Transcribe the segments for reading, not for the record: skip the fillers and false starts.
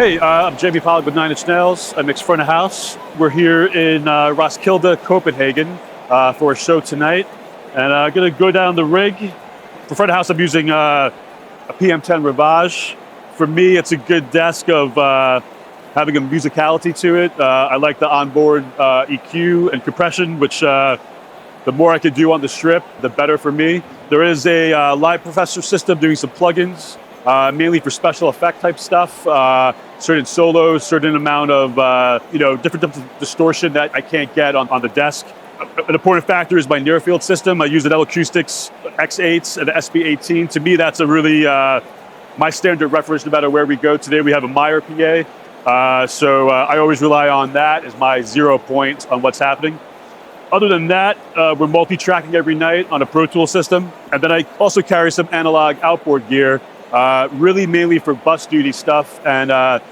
Hey, I'm Jamie Pollock with 9 Inch Nails. I mix front of house. We're here in Roskilde, Copenhagen for a show tonight. And I'm going to go down the rig. For front of house, I'm using a PM10 Ravage. For me, it's a good desk of having a musicality to it. I like the onboard EQ and compression, which the more I can do on the strip, the better for me. There is a live compressor system doing some plugins, mainly for special effect type stuff. Certain solos, certain amount of different types of distortion that I can't get on the desk. An important factor is my near field system. I use an L Acoustics X8s and an SB18. To me, that's a really my standard reference no matter where we go. Today we have a Meyer PA, so I always rely on that as my 0 point on what's happening. Other than that, we're multi-tracking every night on a Pro Tool system. And then I also carry some analog outboard gear, really mainly for bus duty stuff. And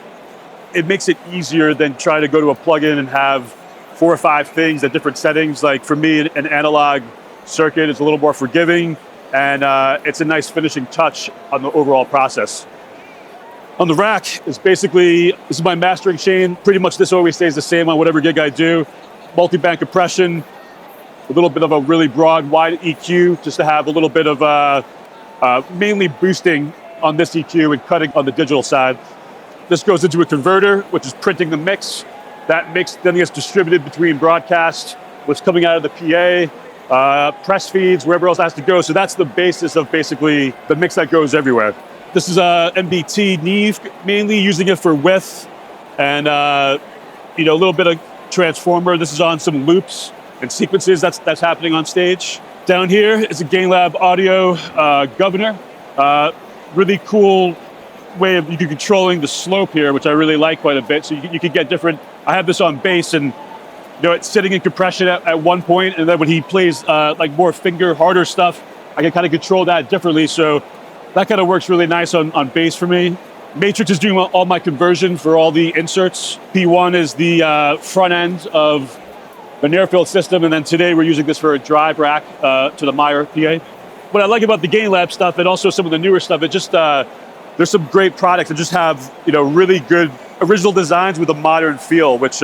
it makes it easier than trying to go to a plugin and have 4 or 5 things at different settings. Like for me, an analog circuit is a little more forgiving, and it's a nice finishing touch on the overall process. On the rack is basically, this is my mastering chain. Pretty much this always stays the same on whatever gig I do. Multi-band compression, a little bit of a really broad, wide EQ, just to have a little bit of mainly boosting on this EQ and cutting on the digital side. This goes into a converter, which is printing the mix. That mix then gets distributed between broadcast, what's coming out of the PA, press feeds, wherever else it has to go. So that's the basis of basically the mix that goes everywhere. This is a MBT Neve, mainly using it for width and a little bit of transformer. This is on some loops and sequences that's happening on stage. Down here is a GainLab Audio Governor. Really cool way of you controlling the slope here, which I really like quite a bit. So you can get different. I have this on bass, and it's sitting in compression at one point, and then when he plays like more finger harder stuff, I can kind of control that differently. So that kind of works really nice on bass for me. Matrix is doing all my conversion for all the inserts. P1 is the front end of the near field system, and then today we're using this for a drive rack to the Meyer PA. What I like about the GainLab stuff and also some of the newer stuff, it just there's some great products that just have really good original designs with a modern feel, which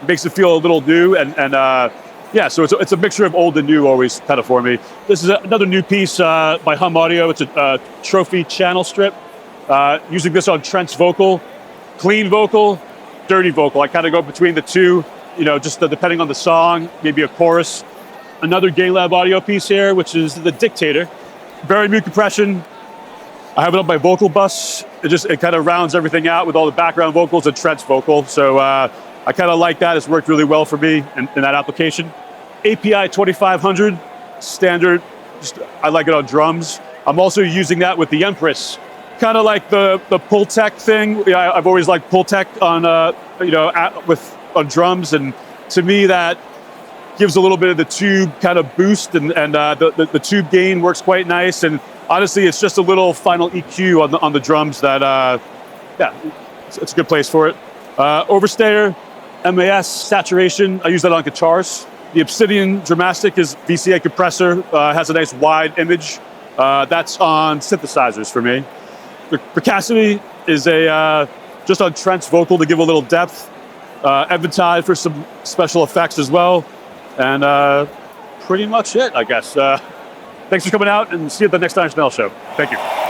makes it feel a little new yeah. So it's a mixture of old and new always kind of for me. This is another new piece by Hum Audio. It's a trophy channel strip. Using this on Trent's vocal, clean vocal, dirty vocal. I kind of go between the two, just depending on the song, maybe a chorus. Another GainLab Audio piece here, which is the Dictator. Very mute compression. I have it on my vocal bus. It kind of rounds everything out with all the background vocals and Trent's vocal. So I kind of like that. It's worked really well for me in that application. API 2500, standard. I like it on drums. I'm also using that with the Empress. Kind of like the pull tech thing. I've always liked pull tech on on drums, and to me that gives a little bit of the tube kind of boost, and the tube gain works quite nice. And honestly, it's just a little final EQ on the drums that it's a good place for it. Overstayer, MAS saturation. I use that on guitars. The Obsidian Dramastic is VCA compressor. Has a nice wide image. That's on synthesizers for me. Precacity is just on Trent's vocal to give a little depth. Eventide for some special effects as well. And pretty much it, I guess. Thanks for coming out, and see you at the next 9 Inch Nails show. Thank you.